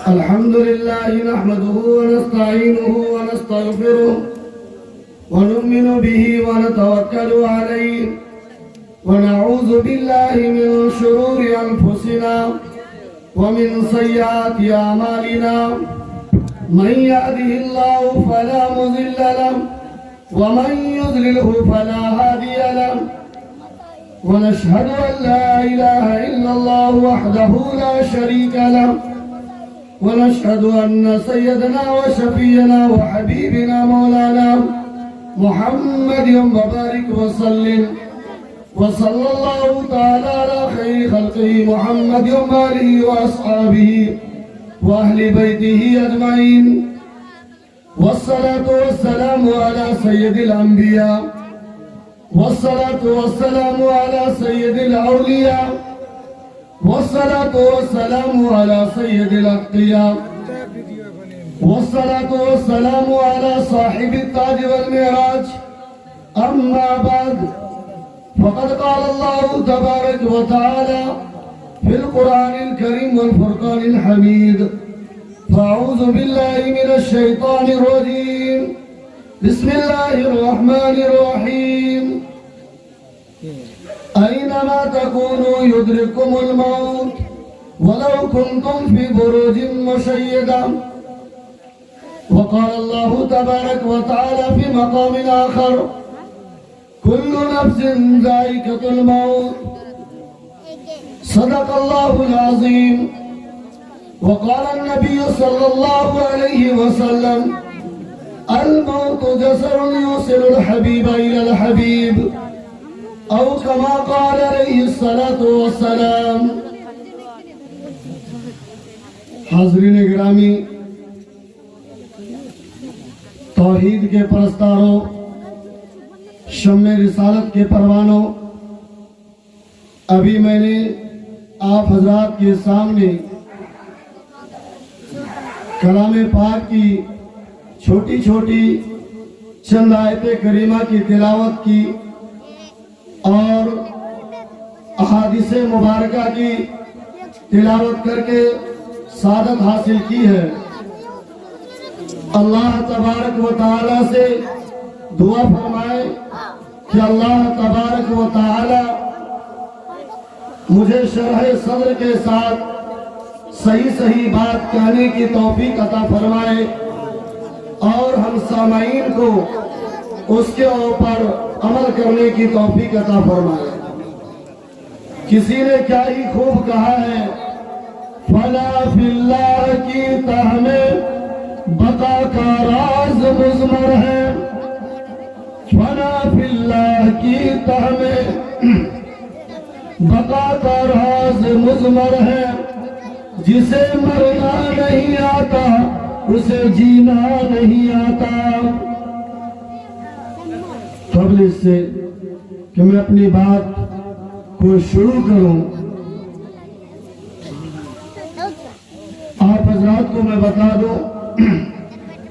الحمد لله نحمده ونستعينه ونستغفره ونؤمن به ونتوكل عليه ونعوذ بالله من شرور أنفسنا ومن سيئات أعمالنا من يهده الله فلا مضل له ومن يضلله فلا هادي له ونشهد أن لا إله إلا الله وحده لا شريك له ونشهد أن سيدنا وشفينا وحبيبنا مولانا محمد وبارك وسلم وصلى الله تعالى على خير خلقه محمد وآله وأصحابه وأهل بيته أجمعين والصلاة والسلام على سيد الأنبياء والصلاة والسلام على سيد الأولياء والصلاة والسلام على سيد الأتقياء والصلاة والسلام على صاحب التاج والمعراج أما بعد فقد قال الله تبارك وتعالى في القرآن الكريم والفرقان الحميد فأعوذ بالله من الشيطان الرجيم بسم الله الرحمن الرحيم أينما تكونوا يدرككم الموت ولو كنتم في بروج مشيدة وقال الله تبارك وتعالى في مقام آخر كل نفس ذائقة الموت صدق الله العظيم وقال النبي صلى الله عليه وسلم الموت جسر يوصل الحبيب إلى الحبيب أو كما قال عليه الصلاة والسلام. حاضرین گرامی، توحید کے پرستاروں، شمع رسالت کے پروانوں، ابھی میں نے آپ حضرات کے سامنے کلام پاک کی چھوٹی چھوٹی چند آیت کریمہ کی تلاوت کی اور احادیث مبارکہ کی تلاوت کر کے سعادت حاصل کی ہے. اللہ تبارک و تعالی سے دعا فرمائے کہ اللہ تبارک و تعالی مجھے شرح صدر کے ساتھ صحیح بات کہنے کی توفیق عطا فرمائے اور ہم سامعین کو اس کے اوپر عمل کرنے کی توفیق عطا فرمائے. کسی نے کیا ہی خوب کہا ہے، فلا فی اللہ کی تہ میں بقا کا راز مضمر ہے، فلا فی اللہ کی تہ میں بقا کا راز مضمر ہے، جسے مرنا نہیں آتا اسے جینا نہیں آتا. قبل اس سے کہ میں اپنی بات کو شروع کروں، آپ حضرات کو میں بتا دوں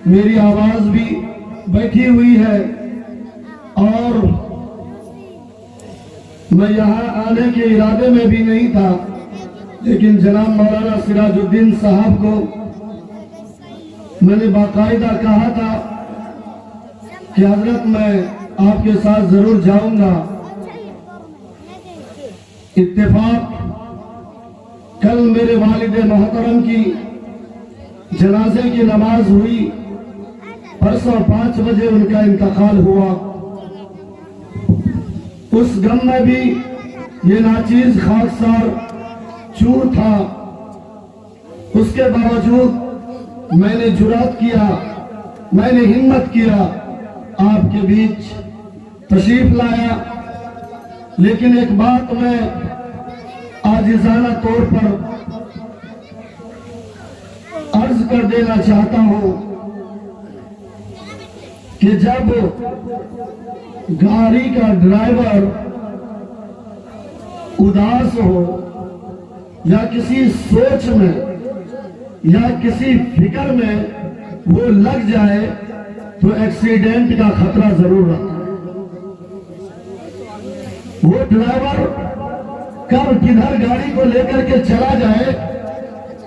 میری آواز بھی بیٹھی ہوئی ہے اور میں یہاں آنے کے ارادے میں بھی نہیں تھا، لیکن جناب مولانا سراج الدین صاحب کو میں نے باقاعدہ کہا تھا کہ حضرت میں آپ کے ساتھ ضرور جاؤں گا. اتفاق کل میرے والد محترم کی جنازے کی نماز ہوئی، پرسوں 5 بجے ان کا انتقال ہوا. اس غم میں بھی یہ ناچیز خاکسار چور تھا، اس کے باوجود میں نے جرات کیا، میں نے ہمت کیا، آپ کے بیچ تشریف لایا. لیکن ایک بات میں عاجزانہ طور پر عرض کر دینا چاہتا ہوں کہ جب گاڑی کا ڈرائیور اداس ہو یا کسی سوچ میں یا کسی فکر میں وہ لگ جائے تو ایکسیڈنٹ کا خطرہ ضرور رہتا ہے. وہ ڈرائیور کب کدھر گاڑی کو لے کر کے چلا جائے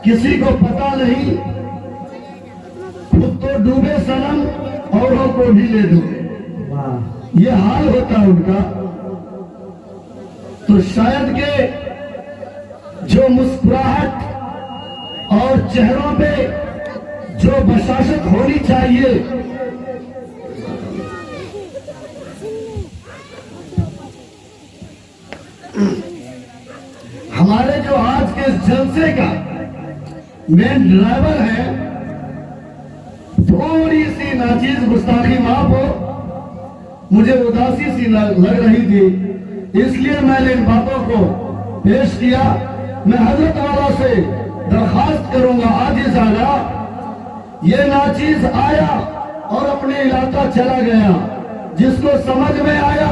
کسی کو پتا نہیں، خود تو ڈوبے صنم اوروں کو بھی لے ڈوبے، یہ حال ہوتا ان کا۔ تو شاید کہ جو مسکراہٹ اور چہروں پہ جو بشاشت ہونی چاہیے، ہمارے جو آج کے جلسے کا مین ڈرائیور ہے، تھوڑی سی ناچیز گستاخی معاف ہو، مجھے اداسی سی لگ رہی تھی، اس لیے میں نے ان باتوں کو پیش کیا۔ میں حضرت والا سے درخواست کروں گا عاجزانہ، یہ ناچیز آیا اور اپنے علاقہ چلا گیا، جس کو سمجھ میں آیا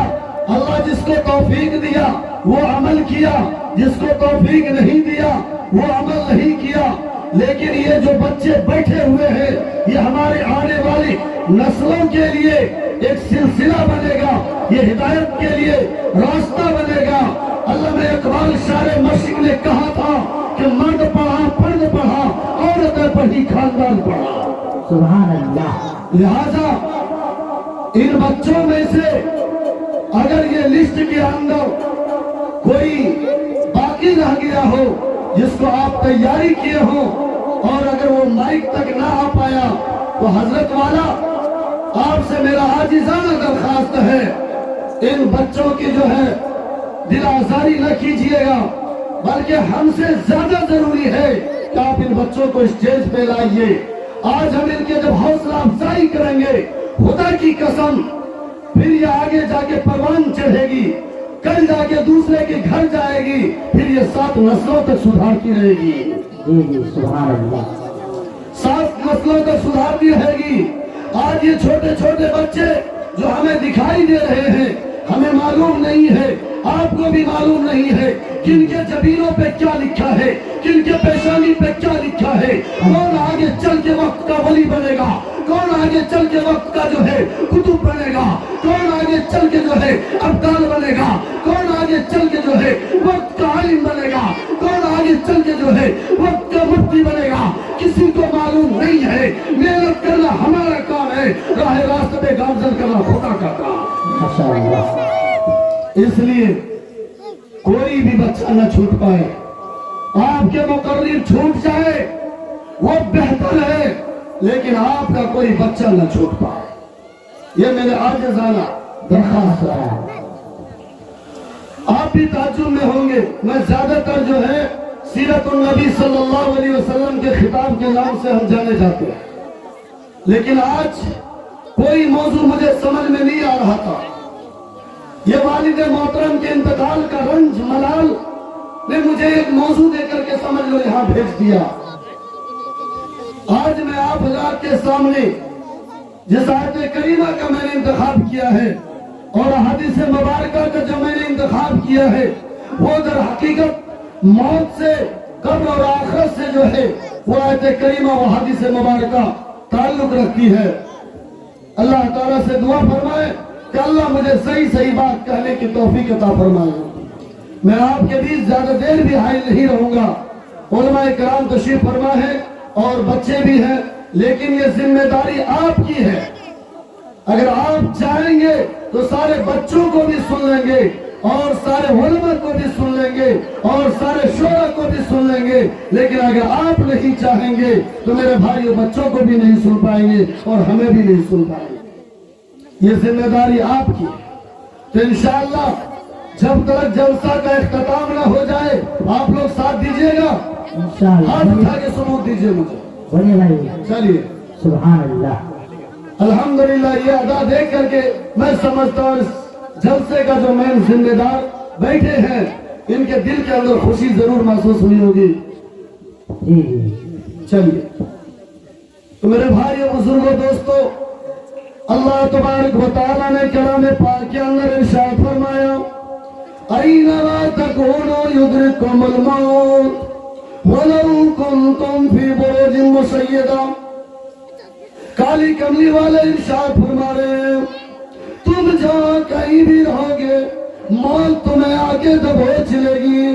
اللہ جس کو توفیق دیا وہ عمل کیا، جس کو توفیق نہیں دیا وہ عمل نہیں کیا۔ لیکن یہ جو بچے بیٹھے ہوئے ہیں، یہ ہماری آنے والی نسلوں کے لیے ایک سلسلہ بنے گا، یہ ہدایت کے لیے راستہ بنے گا۔ علامہ اقبال شاعر مشرق نے کہا تھا کہ مرد پڑھا فرد پڑھا، عورتیں پڑھی خاندان پڑھا۔ سبحان اللہ۔ لہذا ان بچوں میں سے اگر یہ لسٹ کے اندر کوئی باقی رہ گیا ہو جس کو آپ تیاری کیے ہو، اور اگر وہ مائک تک نہ آ پایا، تو حضرت والا آپ سے میرا عاجزانہ درخواست ہے، ان بچوں کی جو ہے دل آزاری نہ کیجیے گا، بلکہ ہم سے زیادہ ضروری ہے کہ آپ ان بچوں کو اسٹیج پہ لائیے۔ آج ہم ان کے جب حوصلہ افزائی کریں گے، خدا کی قسم پھر یہ آگے جا کے پروان چڑھے گی، کل جا کے دوسرے کے گھر جائے گی، پھر یہ 7 نسلوں تک سدھارتی رہے گی۔ جی سبحان اللہ۔ 7 نسلوں تک سدھارتی رہے گی۔ آج یہ چھوٹے چھوٹے بچے جو ہمیں دکھائی دے رہے ہیں، ہمیں معلوم نہیں ہے، آپ کو بھی معلوم نہیں ہے کن کے جبینوں پہ کیا لکھا ہے، کن کے پیشانی پہ کیا لکھا ہے، کون آگے چل کے وقت کا ولی بنے گا، کون آگے چل کے وقت کا جو ہے قطب بنے گا، کون آگے چل کے جو ہے ابدال بنے گا، کون آگے چل کے جو ہے وقت کا عالم بنے گا، کون آگے چل کے جو ہے وقت کا مفتی بنے گا، کسی کو معلوم نہیں ہے۔ محنت کرنا ہمارا کام ہے، راہ راست پہ گامزن کرنا خدا کا کام۔ ماشاءاللہ۔ اس لیے کوئی بھی بچہ نہ چھوٹ پائے، آپ کے مقرر چھوٹ جائے وہ بہتر ہے، لیکن آپ کا کوئی بچہ نہ چھوٹ پائے، یہ میرے عاجزانہ درخواست ہے۔ آپ بھی تعجب میں ہوں گے، میں زیادہ تر جو ہے سیرت النبی صلی اللہ علیہ وسلم کے خطاب کے نام سے ہم جانے جاتے ہیں، لیکن آج کوئی موضوع مجھے سمجھ میں نہیں آ رہا تھا۔ یہ والد محترم کے انتقال کا رنج ملال نے مجھے ایک موضوع دے کر کے سمجھ لو یہاں بھیج دیا۔ آج میں آپ حضرات کے سامنے جس آیت کریمہ کا میں نے انتخاب کیا ہے اور حدیث مبارکہ کا جو میں نے انتخاب کیا ہے، وہ در حقیقت موت سے قبر اور آخرت سے جو ہے وہ آیت کریمہ و حدیث مبارکہ تعلق رکھتی ہے۔ اللہ تعالیٰ سے دعا فرمائے کہ اللہ مجھے صحیح بات کہنے کی توفیق عطا فرمائے۔ میں آپ کے بیچ زیادہ دیر بھی حائل نہیں رہوں گا، علماء کرام تشریف فرما ہے اور بچے بھی ہیں، لیکن یہ ذمہ داری آپ کی ہے۔ اگر آپ چاہیں گے تو سارے بچوں کو بھی سن لیں گے اور سارے علماء کو بھی سن لیں گے اور سارے شعراء کو بھی سن لیں گے، لیکن اگر آپ نہیں چاہیں گے تو میرے بھائیوں بچوں کو بھی نہیں سن پائیں گے اور ہمیں بھی نہیں سن پائیں گے۔ یہ ذمہ داری آپ کی ہے۔ تو انشاءاللہ جب تک جلسہ کا اختتام نہ ہو جائے آپ لوگ ساتھ دیجئے گا، ہاتھ اٹھا کے ثبوت دیجئے مجھے۔ بولے بھائی چلیے سبحان اللہ۔ الحمدللہ یہ ادا دیکھ کر کے میں سمجھتا ہوں اس جلسے کا جو مین ذمہ دار بیٹھے ہیں ان کے دل کے اندر خوشی ضرور محسوس ہوئی ہوگی۔ جی چلیے تو میرے بھائی بزرگوں دوستو، اللہ تبارک و تعالیٰ نے کلام پاک کے اندر ارشاد فرمایا، اینما تکونوا یدرککم الموت ولو کنتم فی بروج مشیدہ۔ کالی کملی والے ارشاد فرما رہے ہیں تم جہاں کہیں بھی رہو گے موت تمہیں آگے دبوچ لے گی،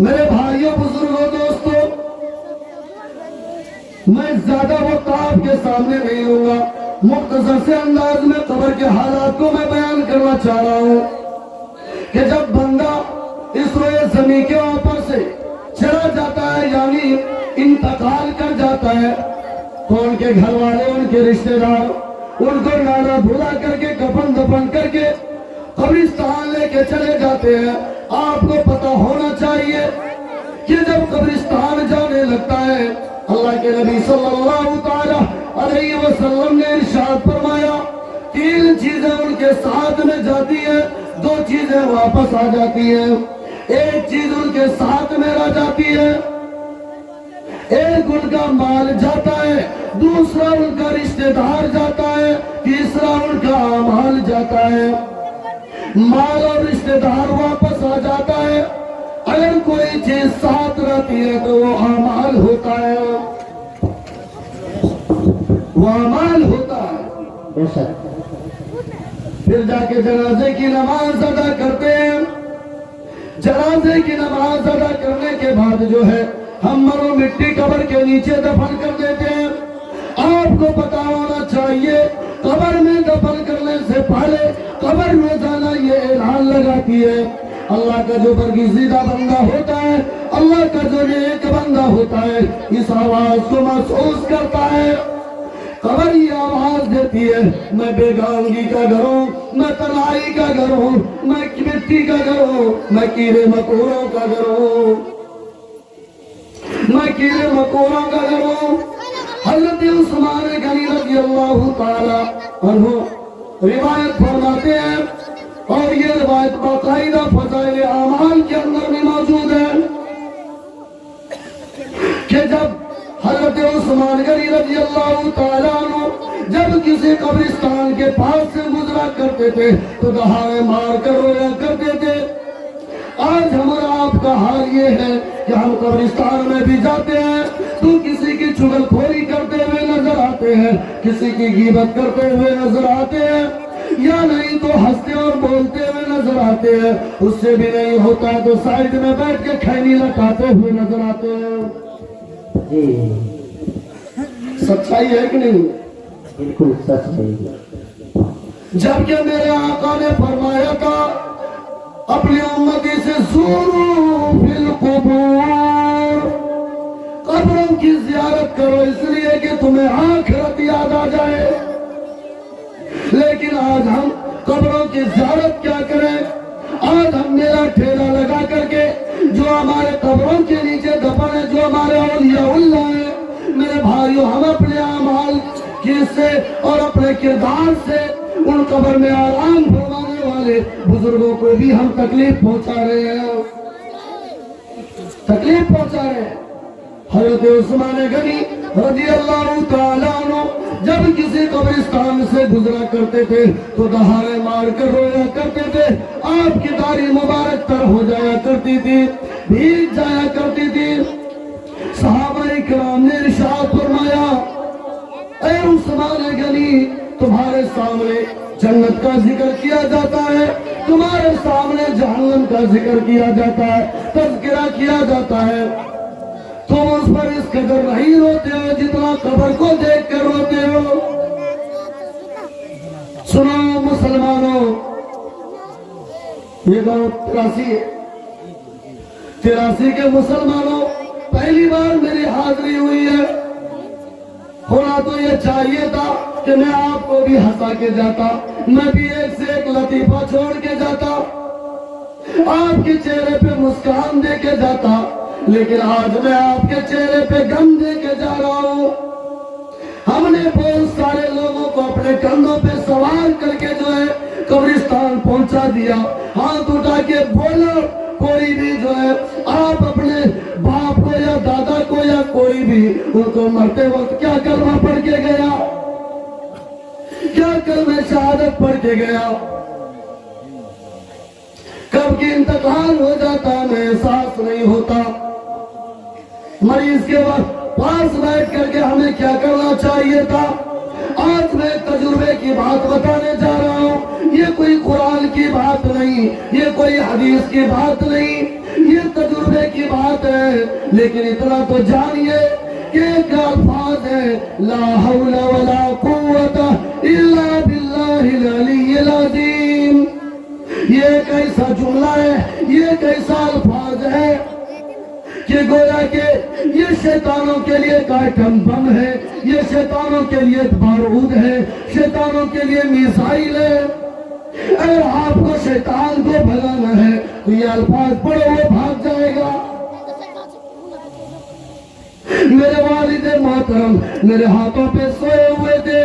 میرے بھائیوں بزرگوں دوستوں، میں زیادہ وقت آپ کے سامنے نہیں ہوں گا، مختصر سے انداز میں قبر کے حالات کو میں بیان کرنا چاہ رہا ہوں کہ جب بندہ اس روئے زمین کے اوپر سے چلا جاتا ہے، یعنی انتقال کر جاتا ہے، تو ان کے گھر والے، ان کے رشتہ دار ان کو نالا دھلا کر کے کفن دفن کر کے قبرستان لے کے چلے جاتے ہیں۔ آپ کو پتہ ہونا چاہیے کہ جب قبرستان جانے لگتا ہے، اللہ کے نبی صلی اللہ تعالی علیہ وسلم نے ارشاد فرمایا 3 چیزیں ان کے ساتھ میں جاتی ہیں، 2 چیزیں واپس آ جاتی ہیں۔ ایک چیز ان کے ساتھ میں رہ جاتی ہے، ایک ان کا مال جاتا ہے، دوسرا ان کا رشتہ دار جاتا ہے، تیسرا ان کا اعمال جاتا ہے۔ مال اور رشتہ دار واپس آ جاتا ہے، اگر کوئی چیز ساتھ رہتی ہے تو وہ اعمال ہوتا ہے، وہ اعمال ہوتا ہے۔ بے شک پھر جا کے جنازے کی نماز ادا کرتے ہیں۔ جنازے کی نماز ادا کرنے کے بعد جو ہے ہم مرو مٹی قبر کے نیچے دفن کر دیتے ہیں۔ آپ کو پتا ہونا چاہیے قبر میں دفن کرنے سے پہلے قبر روزانہ یہ اعلان لگاتی ہے، اللہ کا جو برگزیدہ بندہ ہوتا ہے، اللہ کا جو نیک بندہ ہوتا ہے، اس آواز کو محسوس کرتا ہے۔ قبر یہ آواز دیتی ہے، میں بیگانگی کا گھر ہوں، میں تنہائی کا گھر ہوں، میں مٹی کا گھر ہوں، میں کیڑے مکوڑوں کا گھر ہوں، میں کیڑے مکوڑوں کا گھر ہوں۔ حضرت عثمان غنی رضی اللہ تعالی عنہ روایت فرماتے ہیں، اور یہ روایت باقاعدہ فضائل اعمال کے اندر بھی موجود ہے کہ جب حضرت عثمان غنی رضی اللہ تعالی عنہ جب کسی قبرستان کے پاس سے گزرا کرتے تھے تو دہاڑے مار کر رویا کرتے تھے۔ آج ہمارا آپ کا حال یہ ہے کہ ہم قبرستان میں بھی جاتے ہیں تو کسی کی چغل خوری کرتے ہوئے نظر آتے ہیں، کسی کی غیبت کرتے ہوئے نظر آتے ہیں، یا نہیں تو ہنستے اور بولتے ہوئے نظر آتے ہیں، اس سے بھی نہیں ہوتا تو سائیڈ میں بیٹھ کے کھینی لٹاتے ہوئے نظر آتے ہیں۔ جی سچائی ہے کہ نہیں؟ بالکل سچ ہے۔ جبکہ میرے آقا نے فرمایا تھا اپنی امتی سے زورو فی القبور، قبروں کی زیارت کرو اس لیے کہ تمہیں آخرت یاد آ جائے۔ لیکن آج ہم قبروں کی زیارت کیا کریں؟ آج ہم میرا ٹھیلا لگا کر کے جو ہمارے قبروں کے نیچے دفن ہے، جو ہمارے اولیاء اللہ ہیں، میرے بھائیوں، ہم اپنے اعمال سے اور اپنے کردار سے ان قبر میں آرام فرمانے والے بزرگوں کو بھی ہم تکلیف پہنچا رہے ہیں، تکلیف پہنچا رہے ہیں۔ حضرت عثمان غنی رضی اللہ تعالیٰ عنہ جب کسی قبرستان سے گزرا کرتے تھے تو دہاڑے مار کر رویا کرتے تھے، آپ کی داڑھی مبارک تر ہو جایا کرتی تھی، بھیگ جایا کرتی تھی۔ صحابہ کرام نے ارشاد فرمایا، اے عثمان غنی، تمہارے سامنے جنت کا ذکر کیا جاتا ہے، تمہارے سامنے جہنم کا ذکر کیا جاتا ہے، تذکرہ کیا جاتا ہے، تم اس پر اس قدر نہیں روتے ہو جتنا قبر کو دیکھ کر روتے ہو۔ سنو مسلمانوں، یہ گاؤں 83 کے مسلمانوں پہلی بار میری حاضری ہوئی ہے، ہونا تو یہ چاہیے تھا کہ میں آپ کو بھی ہنسا کے جاتا، میں بھی ایک سے ایک لطیفہ چھوڑ کے جاتا، آپ کے چہرے پہ مسکان دے کے جاتا، لیکن آج میں آپ کے چہرے پہ غم دے کے جا رہا ہوں۔ ہم نے بہت سارے لوگوں کو اپنے کندھوں پہ سوار کر کے جو ہے قبرستان پہنچا دیا، ہاتھ اٹھا کے بولو، کوئی بھی جو ہے آپ اپنے باپ کو یا دادا کو یا کوئی بھی ان کو مرتے وقت کیا کلمہ پڑھ کے گیا، کیا کلمہ شہادت پڑھ کے گیا؟ کب کی انتقال ہو جاتا ہمیں احساس نہیں ہوتا۔ مریض کے وقت پاس بیٹھ کر کے ہمیں کیا کرنا چاہیے تھا؟ آج میں تجربے کی بات بتانے جا رہا ہوں، یہ کوئی قرآن کی بات نہیں، یہ کوئی حدیث کی بات نہیں، یہ تجربے کی بات ہے، لیکن اتنا تو جانیے کہ ایک الفاظ ہے لا حول ولا قوت الا باللہ العلی العظیم. یہ ایک ایسا جملہ ہے، یہ ایک ایسا الفاظ ہے کہ گویا کہ یہ شیطانوں کے لیے ایک آئٹم بم ہے، یہ شیطانوں کے لیے ایک بارود ہے، شیطانوں کے لیے میزائل ہے. اگر آپ کو شیطان کو بھگانا ہے تو یہ الفاظ پڑھو، وہ بھاگ جائے گا. میرے والد محترم میرے ہاتھوں پہ سوئے ہوئے تھے،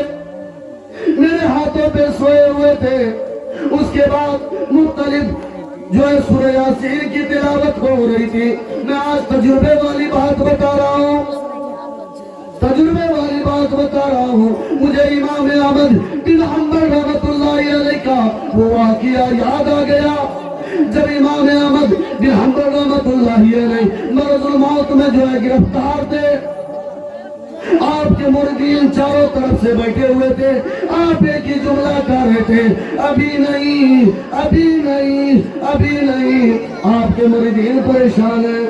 میرے ہاتھوں پہ سوئے ہوئے تھے. اس کے بعد مختلف جو ہے سورہ یاسین کی تلاوت ہو رہی تھی. میں آج تجربے والی بات بتا رہا ہوں، تجربے والی بات بتا رہا ہوں. مجھے امام احمد بن حنبل رحمۃ اللہ علیہ کا وہ واقعہ یاد آ گیا جب امام احمد بن حنبل رحمۃ اللہ علیہ مرض الموت میں جو ہے گرفتار تھے. آپ کے مریدین چاروں طرف سے بیٹھے ہوئے تھے. آپ ایک ہی جملہ کہہ رہے تھے ابھی نہیں ابھی نہیں ابھی نہیں. آپ کے مریدین پریشان ہیں،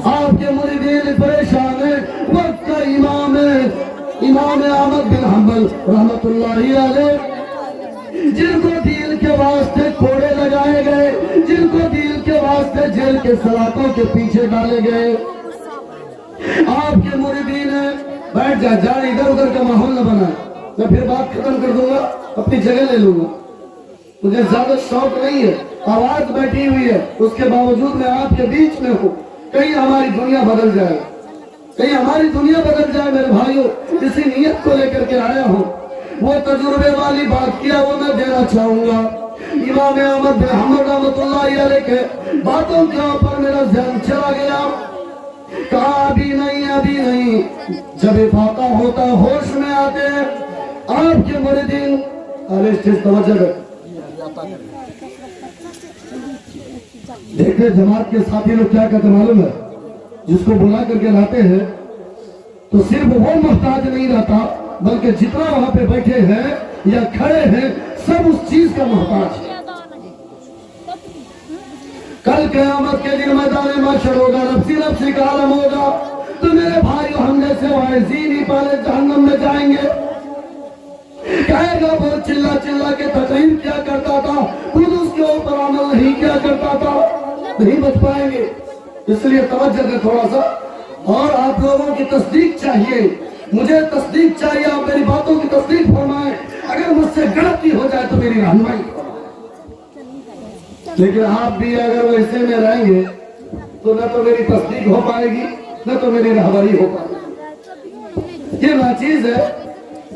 آپ کے مریدین پریشان ہیں. وقت کا امام ہے امام احمد بن حنبل رحمۃ اللہ علیہ، جن کو دین کے واسطے کوڑے لگائے گئے، جن کو دین کے واسطے جیل کے سلاخوں کے پیچھے ڈالے گئے. آپ کے مریدین ہیں. بیٹھ جا جان، ادھر ادھر کا ماحول نہ بنا. میں پھر بات ختم کر دوں گا، اپنی جگہ لے لوں گا. مجھے زیادہ شوق نہیں ہے، آواز بیٹھی ہوئی ہے، اس کے باوجود میں آپ کے بیچ میں ہوں. کہیں ہماری دنیا بدل جائے، کہیں ہماری دنیا بدل جائے. میرے بھائیوں، اسی نیت کو لے کر کے آیا ہوں. وہ تجربے والی بات کیا وہ میں دینا چاہوں گا. امام احمد بن حنبل رحمۃ اللہ علیہ کے باتوں کے اوپر میرا ذہن چلا گیا. کہا ابھی نہیں ابھی نہیں. جب افاقہ ہوتا ہوش میں آتے ہیں آپ کے مریدین. توجہ کر، دیکھتے جماعت کے ساتھی لوگ کیا کہتے معلوم ہے؟ جس کو بلا کر کے لاتے ہیں تو صرف وہ محتاج نہیں رہتا، بلکہ جتنا وہاں پہ بیٹھے ہیں یا کھڑے ہیں سب اس چیز کا محتاج ہے. کل قیامت کے دن میدان محشر ہوگا، نفسی نفسی کا عالم ہوگا. تو میرے بھائیو، ہم جیسے وائزین ہی پہلے جہنم میں جائیں گے. کہے گا بہت چلا چلا کے تقریر کیا کرتا تھا، خود اس کے اوپر عمل نہیں کیا کرتا تھا. نہیں بچ پائیں گے. اس لیے توجہ دیں تھوڑا سا. اور آپ لوگوں کی تصدیق چاہیے، مجھے تصدیق چاہیے. آپ میری باتوں کی تصدیق فرمائیں. اگر مجھ سے غلطی ہو جائے تو میری رہنمائی کریں. لیکن آپ بھی اگر ویسے میں رہیں گے تو نہ تو میری تصدیق ہو پائے گی، نہ تو میری رہبری ہو پائے گی. یہ ناچیز ہے.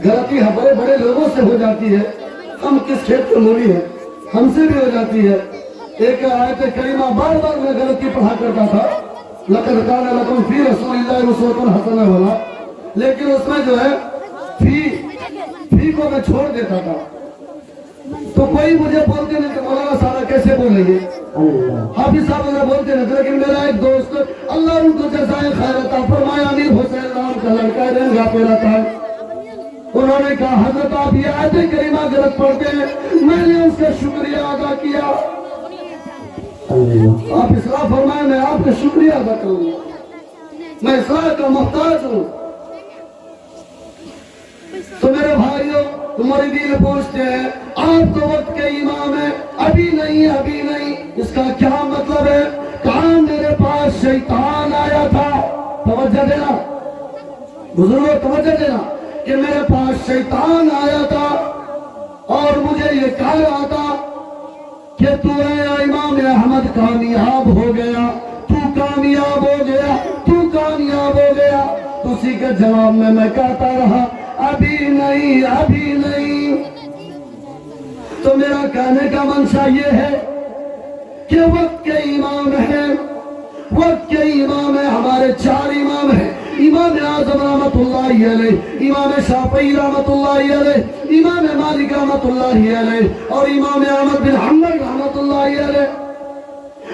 غلطی بڑے بڑے لوگوں سے ہو جاتی ہے. ہم کس کھیت کے مولی ہیں، ہم سے بھی ہو جاتی ہے. ایک آیت کریمہ بار بار میں غلطی پڑھا کرتا تھا، لقد کان لکم فی رسول اللہ اسوۃ حسنہ والا، لیکن اس میں جو ہے فی کو میں چھوڑ دیتا تھا. تو کوئی مجھے بولتے نہیں کہ مولانا سارا کیسے بولیں گے، حافظ صاحب مجھے بولتے نہیں. لیکن میرا ایک دوست اللہ ان کو جزائے خیر عطا فرمائے، امیر حسین نام کا لڑکا رنگا پیرا تھا. انہوں نے کہا حضرت آپ یہ آیت کریمہ غلط پڑھتے ہیں. میں نے اس کا شکریہ ادا کیا. آپ اصلاح فرمائیں، میں آپ کا شکریہ ادا کروں گا. میں اصلاح کا محتاج ہوں. تو میرے بھائیوں، مریدین پوچھتے ہیں آپ تو وقت کے امام ہیں، ابھی نہیں ابھی نہیں. اس کا کیا مطلب ہے؟ کہاں میرے پاس شیطان آیا تھا. توجہ دینا بزرگوں، توجہ دینا کہ میرے پاس شیطان آیا تھا اور مجھے یہ کہہ رہا تھا کہ تو اے امام احمد کامیاب ہو گیا، تو کامیاب ہو گیا، تو کامیاب ہو گیا. اسی کے جواب میں کہتا رہا ابھی نہیں ابھی نہیں. تو میرا کہنے کا منشا یہ ہے کہ وقت کے امام ہیں، وقت کے امام ہیں. ہمارے 4 امام ہیں: امام اعظم رحمت اللہ علیہ، امام شافعی رحمت اللہ علیہ، امام مالک رحمت اللہ علیہ، اور امام احمد بن حنبل رحمت اللہ علیہ.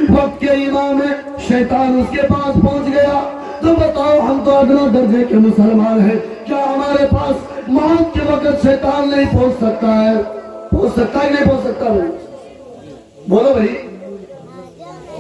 وقت کے امام ہیں. شیطان اس کے پاس پہنچ گیا. تو بتاؤ، ہم تو ادنا درجے کے مسلمان ہیں، کیا ہمارے پاس موت کے وقت شیطان نہیں پہنچ سکتا ہے؟ پہنچ سکتا ہے نہیں پہنچ سکتا ہے؟ بولو بھائی،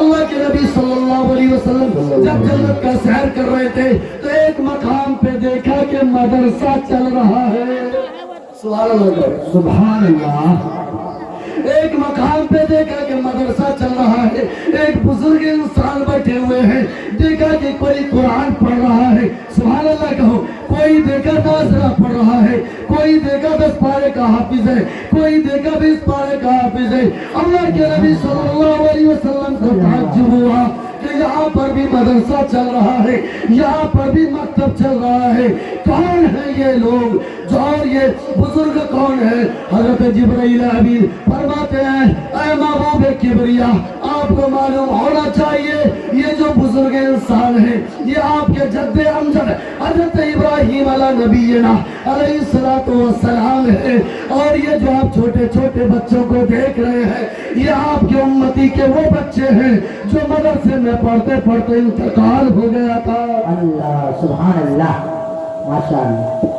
اللہ کے نبی صلی اللہ علیہ وسلم جب جنت کا سیر کر رہے تھے تو ایک مقام پہ دیکھا کہ مدرسہ چل رہا ہے. سبحان اللہ سبحان اللہ. ایک مقام پہ دیکھا کہ مدرسہ چل رہا ہے. ایک بزرگ انسان بیٹھے ہوئے ہیں. دیکھا کہ کوئی قرآن پڑھ رہا ہے. سبحان اللہ کہو. کوئی دیکھا ناظرہ پڑھ رہا ہے, کوئی دیکھا 10 پارے کا حافظ ہے, کوئی دیکھا 20 پارے کا حافظ ہے. اللہ کے نبی صلی اللہ علیہ وسلم کو تعجب ہوا کہ یہاں پر بھی مدرسہ چل رہا ہے, یہاں پر بھی مکتب چل رہا ہے. کون ہے یہ لوگ جو, اور یہ بزرگ کون ہے؟ حضرت جبرائیل امین فرماتے ہیں اے محبوب کبریا, آپ کو معلوم ہونا چاہیے یہ جو بزرگ انسان ہیں یہ آپ کے جد امجد حضرت ابراہیم علیہ نبینا علیہ السلام ہے. اور یہ جو آپ چھوٹے چھوٹے بچوں کو دیکھ رہے ہیں یہ آپ کے امتی کے وہ بچے ہیں جو مدرسے میں پڑھتے پڑھتے انتقال ہو گیا تھا. اللہ سبحان اللہ. ماشاء اللہ.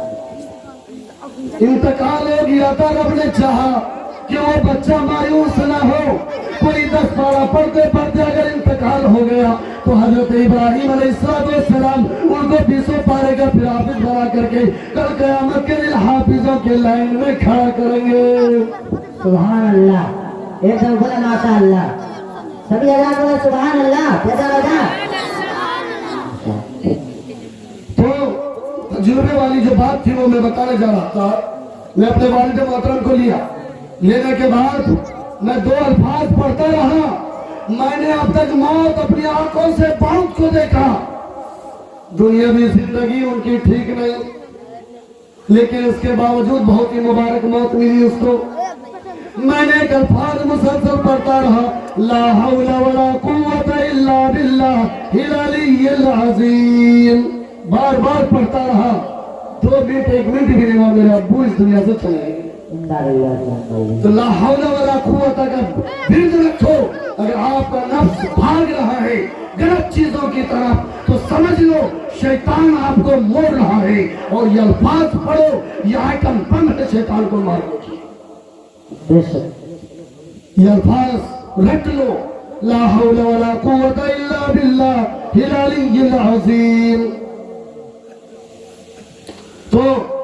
انتقال ہو گیا تھا. رب نے چاہا کہ وہ بچہ مایوس نہ ہو. کوئی 10 پارہ پڑھتے پڑھتے اگر انتقال ہو گیا تو حضرت ابراہیم علیہ السلام ان کو 20 پارے کا پھر حافظ بنا کر کے کل قیامت کے دن حافظوں کے لائن میں کھڑا کریں گے. سبحان اللہ. ایک دم بولے ماشاء اللہ. سبھی اللہ بولے سبحان اللہ. پیدا ہوگا. تو تجربے والی جو بات تھی وہ میں بتانے جا رہا تھا. میں اپنے والد محترم کو لیا. لینے کے بعد میں 2 الفاظ پڑھتا رہا. میں نے اب تک موت اپنی آنکھوں سے بہت کو دیکھا. دنیاوی زندگی ان کی ٹھیک نہیں, لیکن اس کے باوجود بہت ہی مبارک موت ملی اس کو. میں نے ایک الفاظ مسلسل پڑھتا رہا, لا حول ولا قوت الا باللہ العلی العظیم. بار بار پڑھتا رہا. 2 منٹ 1 منٹ بھی نہیں ہوا میرے ابو اس دنیا سے چلے گئے. تو لا حول ولا قوت اگر برد رکھو, اگر آپ کا نفس بھاگ رہا ہے غلط چیزوں کی طرف تو سمجھ لو شیطان آپ کو موڑ رہا ہے. اور یہ الفاظ پڑھو, یہ آئٹم بند ہے شیطان کو مارنے کی. یہ الفاظ رٹ لو, لا حول ولا قوت الا باللہ العلی العظیم. تو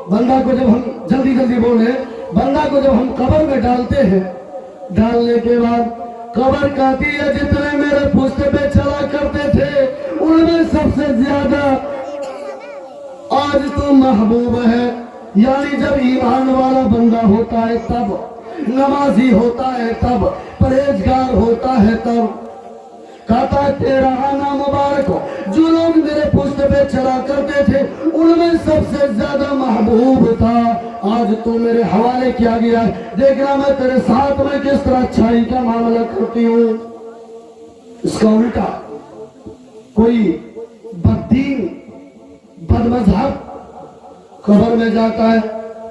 بندہ کو جب ہم جلدی جلدی بولے, بندہ کو جب ہم قبر میں ڈالتے ہیں, ڈالنے کے بعد قبر کہتی ہے جتنے میرے پشتے پہ چلا کرتے تھے ان میں سب سے زیادہ آج تو محبوب ہے. یعنی جب ایمان والا بندہ ہوتا ہے تب, نمازی ہوتا ہے تب, پرہیزگار ہوتا ہے تب. کہتا ہے تیرا آنا مبارک ہو. جو لوگ میرے پشت پہ چلا کرتے تھے ان میں سب سے زیادہ محبوب تھا, آج تو میرے حوالے کیا گیا ہے. دیکھنا میں تیرے ساتھ میں کس طرح اچھائی کا معاملہ کرتی ہوں. اس کا الٹا کوئی بددین بد مذہب قبر میں جاتا ہے,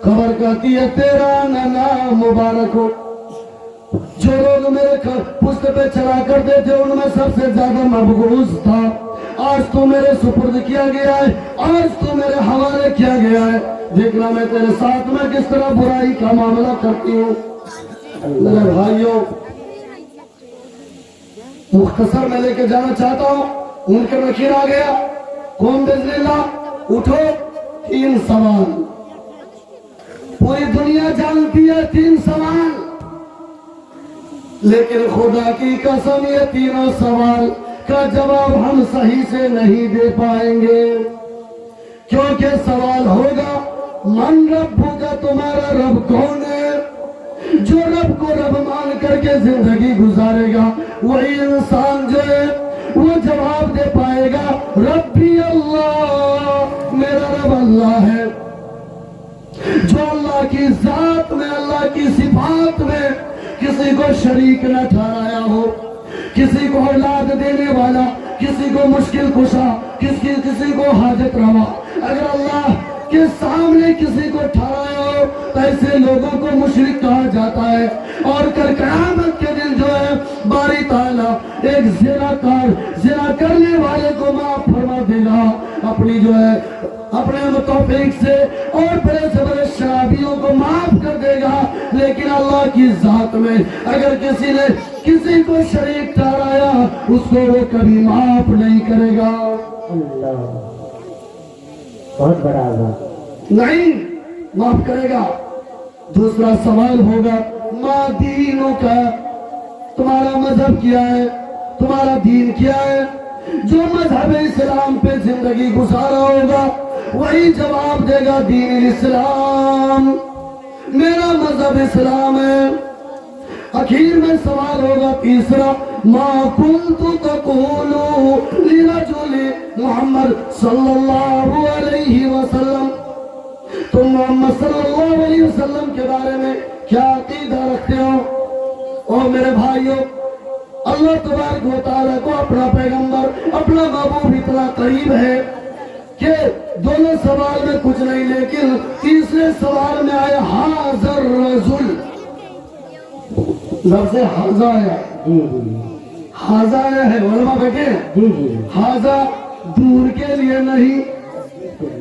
قبر کہتی ہے تیرا آنا مبارک ہو. جو لوگ میرے پشت پہ چلا کرتے تھے ان میں سب سے زیادہ مبغوض تھا, آج تو میرے سپرد کیا گیا ہے, آج تو میرے حوالے کیا گیا ہے. دیکھنا میں تیرے ساتھ میں کس طرح برائی کا معاملہ کرتی ہوں. میرے بھائیوں, مختصر میں لے کے جانا چاہتا ہوں. ان کے نکیر آ گیا. کون بزن اللہ اٹھو. 3 سوال پوری دنیا جانتی ہے, 3 سوال, لیکن خدا کی قسم یہ تینوں سوال کا جواب ہم صحیح سے نہیں دے پائیں گے. کیونکہ سوال ہوگا من رب ہوگا, تمہارا رب کون ہے؟ جو رب کو رب مان کر کے زندگی گزارے گا وہی انسان جو ہے وہ جواب دے پائے گا ربی اللہ, میرا رب اللہ ہے. جو اللہ کی ذات میں, اللہ کی صفات میں کسی کو شریک نہ ٹھہرایا ہو, کسی کو اولاد دینے والا, کسی کو مشکل کشا, کسی کو حاجت روا. اگر اللہ کے سامنے کسی کو ٹھہرایا ہو تو ایسے لوگوں کو مشرک کہا جاتا ہے. اور کل قیامت کے دن جو ہے باری تعالیٰ ایک زناکار, زنا کرنے والے کو معاف فرما دے گا اپنی جو ہے اپنے توفیق سے, اور بڑے سے بڑے شرابیوں کو معاف کر دے گا. لیکن اللہ کی ذات میں اگر کسی نے کسی کو شریک ٹھہرایا اس کو وہ کبھی معاف نہیں کرے گا. اللہ بہت بڑا عذاب. نہیں معاف کرے گا. دوسرا سوال ہوگا ما دینوں کا, تمہارا مذہب کیا ہے, تمہارا دین کیا ہے؟ جو مذہب اسلام پہ زندگی گزارا ہوگا وہی جواب دے گا دین اسلام, میرا مذہب اسلام ہے. اخیر میں سوال ہوگا تیسرا ما کنت تقول لرجل محمد صلی اللہ علیہ وسلم, تم محمد صلی اللہ علیہ وسلم کے بارے میں کیا عقیدہ رکھتے ہو؟ اور میرے بھائیوں, اللہ تبارک و تعالیٰ کو اپنا پیغمبر اپنا محبوب اتنا قریب ہے کہ دونوں سوال میں کچھ نہیں, لیکن تیسرے سوال میں آیا حاضر رجل, لفظ حاضر آیا, حاضر آیا ہے. علماء بیٹھے ہیں, حاضر دور کے لیے نہیں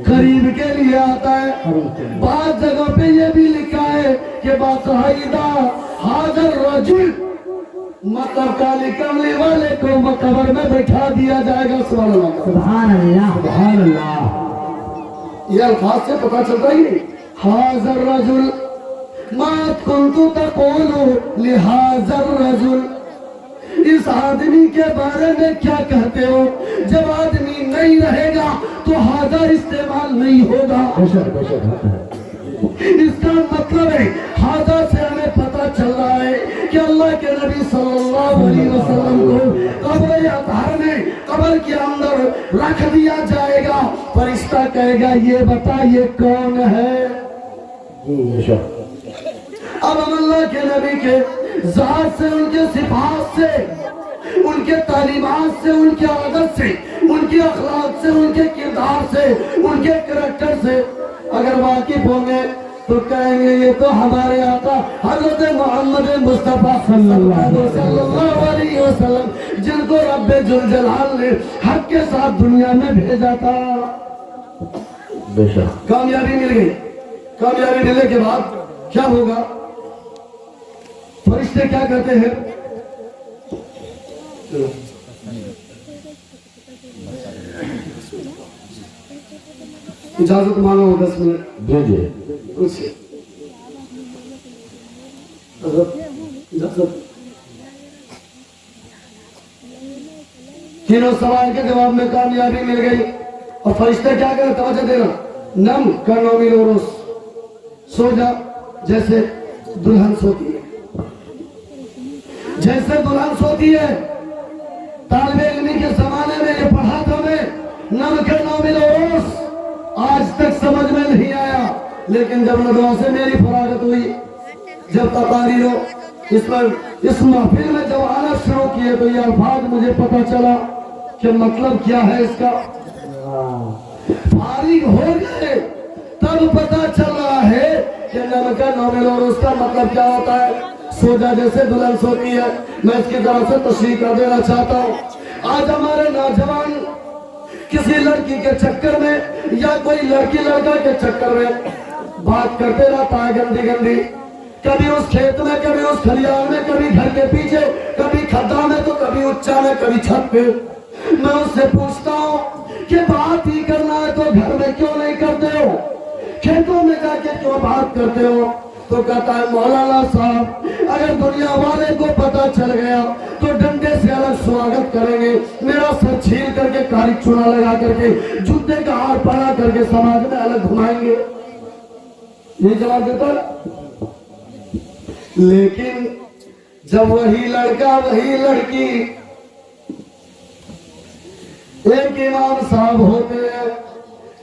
قریب کے لیے آتا ہے. بعض جگہوں پہ یہ بھی لکھا ہے کہ باقاعدہ حاضر رجل مطلب کالی کملی والے کو قبر میں بٹھا دیا جائے گا. سبحان اللہ, سبحان اللہ, سبحان اللہ. یہ الفاظ سے پتا چلتا ہی حاضر رجل ما کنت تقول لحاضر رجل, اس آدمی کے بارے میں کیا کہتے ہو؟ جب آدمی نہیں رہے گا تو حاضر استعمال نہیں ہوگا. اس کا مطلب ہے حاضر سے ہمیں پتا چل رہا ہے کہ اللہ کے نبی صلی اللہ علیہ وسلم کو قبر اطہر میں قبر کے اندر رکھ دیا جائے گا. فرشتہ کہے گا یہ بتا یہ کون ہے؟ اب ہم اللہ کے نبی کے ذات سے, ان کے صفات سے, ان کے تعلیمات سے, ان کی عادت سے, ان کے اخلاق سے, ان کے کردار سے, ان کے کریکٹر سے اگر واقف ہوں گے تو کہیں گے یہ تو ہمارے آقا حضرت محمد مصطفیٰ صلی اللہ علیہ وسلم جن کو رب ذوالجلال نے حق کے ساتھ دنیا میں بھیجا تھا. کامیابی مل گئی. کامیابی ملنے کے بعد کیا ہوگا؟ فرشتے کیا کہتے ہیں؟ اجازت مانگو 10 منٹ. تینوں سوال کے جواب میں کامیابی مل گئی. اور فرشتے کیا کریں؟ توجہ دینا. نم کرنومی لوروس, سو جا جیسے دلہن سوتی ہے, جیسے دلہن سوتی ہے. طالب علمی کے زمانے میں یہ پڑھا تھا میں, نم کرنومی لوروس, آج تک سمجھ میں نہیں آیا, لیکن جب ندوہ سے میری فراغت ہوئی, جب تقاریروں اس محفل میں جب آنا شروع کیے تو یہ الفاظ مجھے پتا چلا کہ مطلب کیا ہے اس کا. فارغ ہو گئے تب پتا چل رہا ہے کہ نمکہ نومل اور اس کا مطلب کیا ہوتا ہے. سو جا جیسے دلہن سوتی ہے. میں اس کی طرف سے تشریح کر دینا چاہتا ہوں. آج ہمارے نوجوان کسی لڑکی کے چکر میں یا کوئی لڑکی لڑکا کے چکر میں بات کرتے رہتا ہے گندی گندی, کبھی اس کھیت میں, کبھی اس کھلیان میں, کبھی گھر کے پیچھے, کبھی کھڈا میں تو کبھی اونچا میں, کبھی چھت پہ. میں اس سے پوچھتا ہوں کہ بات ہی کرنا ہے تو گھر میں کیوں نہیں کرتے ہو, کھیتوں میں جا کے کیوں بات کرتے ہو؟ تو کہتا ہے مولانا صاحب اگر دنیا والے کو پتا چل گیا تو ڈنڈے سے الگ سواگت کریں گے, میرا سر چھیل کر کے کاری چونا لگا کر کے جوتے کا ہار پہنا کر کے سماج میں الگ گھمائیں گے. یہ جواب دیتا ہے. لیکن جب وہی لڑکا وہی لڑکی, ایک امام صاحب ہوتے ہیں,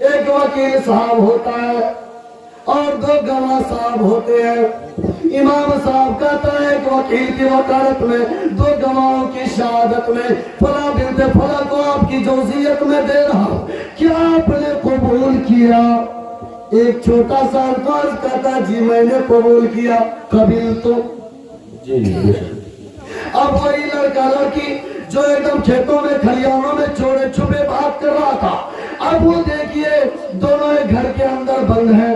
ایک وکیل صاحب ہوتا ہے اور 2 گواہ صاحب ہوتے ہیں. امام صاحب کہتا ہے ایک وکیل کی وکالت میں 2 گواہوں کی شہادت میں فلاں بنت فلاں کو آپ کی جوزیت میں دے رہا ہوں, کیا آپ نے قبول کیا؟ ایک چھوٹا سا الفاظ کہتا جی میں نے قبول کیا. قبیل تو اب وہی لڑکا لڑکی جو ایک دم کھیتوں میں کھلیانوں میں چوڑے چھپے بات کر رہا تھا, اب وہ دیکھیے دونوں ایک گھر کے اندر بند ہیں,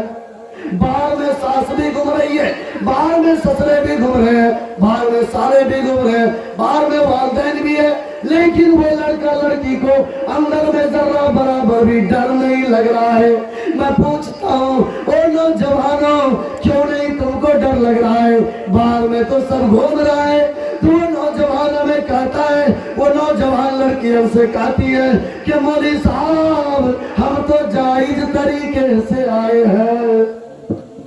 باہر میں ساس بھی گھوم رہی ہے, باہر میں سسرے بھی گھوم رہے ہیں، باہر میں سالے بھی گھوم رہے ہیں، باہر میں والدین بھی ہے، لیکن وہ لڑکا لڑکی کو اندر میں ذرہ برابر بھی ڈر نہیں لگ رہا ہے۔ میں پوچھتا ہوں او نوجوانوں، کیوں نہیں تم کو ڈر لگ رہا ہے؟ باہر میں تو سب گھوم رہا ہے۔ تو وہ نوجوان ہمیں کہتا ہے، وہ نوجوان لڑکی ہم سے کہتی ہے کہ مولوی صاحب ہم تو جائز طریقے سے آئے ہیں۔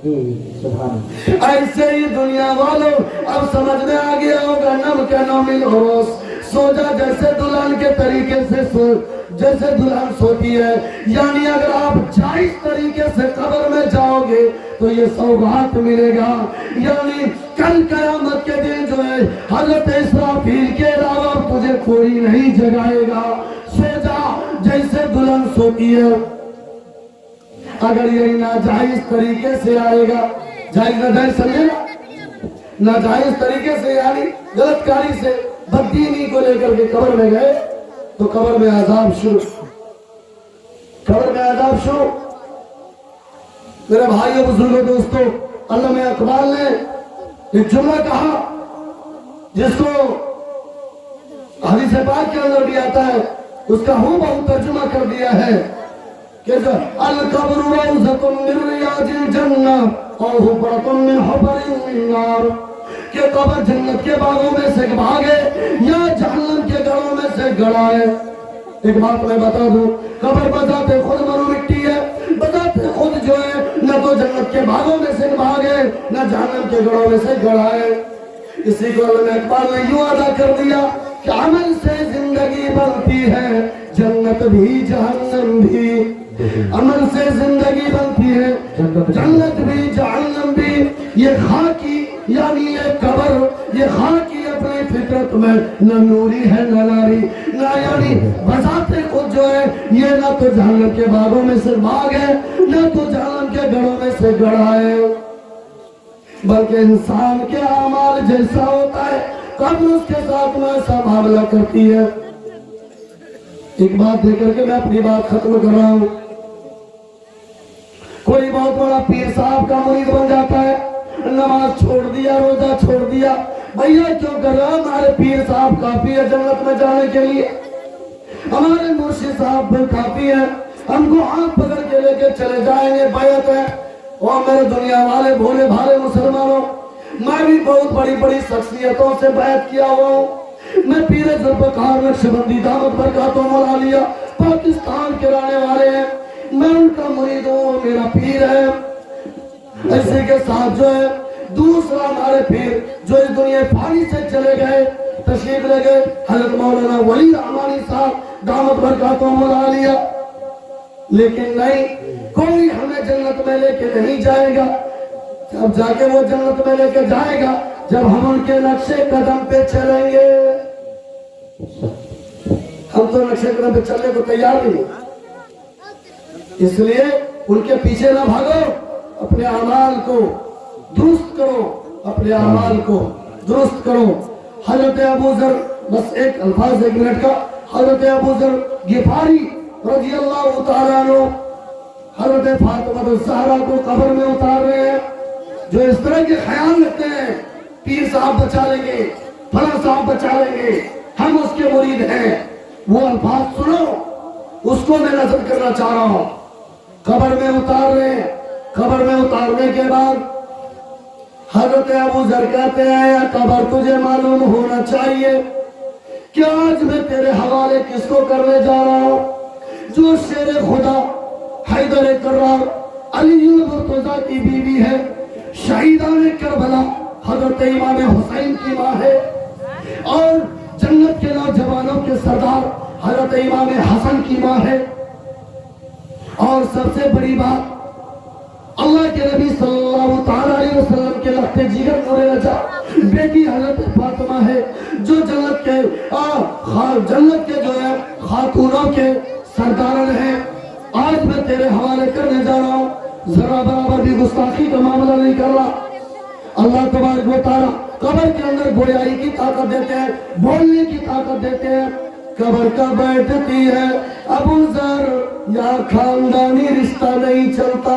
جی سبحان اللہ۔ ایسے ہی دنیا والوں اب سمجھ میں آ گیا ہوگا، نم کے نومل ہوس، سو جا جیسے دلہن کے طریقے سے سو، جیسے دلہن سوتی ہے، یعنی اگر آپ جائز طریقے سے قبر میں جاؤ گے تو یہ سوغات ملے گا، یعنی کل قیامت کے دن جو ہے حضرت اسرافیل کے علاوہ تجھے کوئی نہیں جگائے گا۔ سو جا جیسے دلہن سوتی ہے۔ اگر یہ ناجائز طریقے سے آئے گا، جائز ناجائز سمجھے نا، ناجائز طریقے سے یعنی غلط کاری سے بددینی کو لے کر کے قبر میں گئے تو قبر میں عذاب شروع، قبر میں عذاب شروع۔ میرے بھائیوں بزرگوں دوستوں، علامہ اقبال نے ایک جملہ کہا جس کو حدیث پاک کے اندر بھی آتا ہے، اس کا ہوں بہو ترجمہ کر دیا ہے کہ القبر روضۃ من ریاض الجنہ او حفرۃ من حفر النار، کہ قبر جنت کے باغوں میں سے ایک باغ ہے یا جہنم کے گڑھوں میں سے گڑھا ہے۔ ایک بات میں بتا دوں، قبر بذات خود مرو مٹی ہے، بذات خود جو ہے نہ تو جنت کے باغوں میں سے باغ ہے نہ جہنم کے گڑھوں میں سے گڑھا ہے۔ اسی کو علامہ اقبال نے یوں ادا کر دیا کہ عمل سے زندگی بنتی ہے جنت بھی جہنم بھی، عمل سے زندگی بنتی ہے جنت بھی جہنم بھی۔ یہ خاکی یعنی یہ قبر، یہ خاکی اپنی فطرت میں نہ نوری ہے نہ ناری، نہ یعنی بذات خود جو ہے یہ نہ تو جہنم کے باغوں میں سے باغ ہے نہ تو جہنم کے گڑھوں میں سے گڑھا ہے، بلکہ انسان کے اعمال جیسا ہوتا ہے قبر اس کے ساتھ میں ایسا معاملہ کرتی ہے۔ ایک بات دے کر کے میں اپنی بات ختم کر رہا ہوں۔ کوئی بہت بڑا پیر صاحب کا مرید بن جاتا ہے، نماز چھوڑ دیا، روزہ چھوڑ دیا، بھیا کیوں کر رہا؟ ہمارے پیر صاحب کافی ہے جنت میں جانے کے لیے، ہمارے مرشد صاحب بھی کافی ہے، ہم کو ہاتھ پکڑ کے لے کے چلے جائیں گے، بیعت ہے۔ اور میرے دنیا والے بھولے بھالے مسلمانوں، میں بھی بہت بڑی بڑی شخصیتوں سے بیعت کیا ہوا ہوں۔ میں پیر ذوالفقار نقشبندی دامت برکاتہم العالیہ پاکستان کے رہنے والے ہیں، میں ان کا مرید ہوں، میرا پیر ہے۔ ایسے کے ساتھ جو ہے دوسرا ہمارے پیر جو اس دنیا پھانی سے چلے گئے، تشریف لے گئے، حضرت مولانا ولی رحمانی صاحب دامت برکاتہم العالیہ، لیکن نہیں، کوئی ہمیں جنت میں لے کے نہیں جائے گا۔ اب جا کے وہ جنت میں لے کے جائے گا جب ہم ان کے نقشے قدم پہ چلیں گے۔ ہم تو نقشے قدم پہ چلنے کو تیار نہیں، اس لیے ان کے پیچھے نہ بھاگو، اپنے اعمال کو درست کرو، اپنے اعمال کو درست کرو۔ حضرت ابو ذر، بس ایک الفاظ ایک منٹ کا، حضرت ابو ذر غفاری رضی اللہ تعالیٰ عنہ حضرت فاطمہ الزہرا کو قبر میں اتار رہے ہیں، جو اس طرح کے خیال رکھتے ہیں پیر صاحب بچا لیں گے، فلاں صاحب بچا لیں گے، ہم اس کے مرید ہیں، وہ الفاظ سنو، اس کو میں نظر کرنا چاہ رہا ہوں۔ قبر میں اتار رہے ہیں، قبر میں اتارنے کے بعد حضرت ابو ذر کہتے ہیں یا قبر تجھے معلوم ہونا چاہیے کہ آج میں تیرے حوالے کس کو کرنے جا رہا ہوں، جو شیر خدا حیدر کرار علی المرتضیٰ کی بیوی ہے، شہیدان کربلا حضرت امام حسین کی ماں ہے، اور جنت کے نوجوانوں کے سردار حضرت امام حسن کی ماں ہے، اور سب سے بڑی بات اللہ کے نبی صلی اللہ تعالیٰ علیہ وسلم کے لخت جگر نور نجات بیٹی حضرت فاطمہ ہے، جو جنت کے جو ہے خاتونوں کے سردارن ہیں۔ آج میں تیرے حوالے کرنے جا رہا ہوں، ذرا برابر بھی گستاخی کا معاملہ نہیں کر رہا۔ اللہ تبارک و تعالیٰ قبر کے اندر گویائی کی طاقت دیتے ہیں، بولنے کی طاقت دیتے ہیں۔ قبر کا بیٹھتی ہے ابو ذر، یا خاندانی رشتہ نہیں چلتا،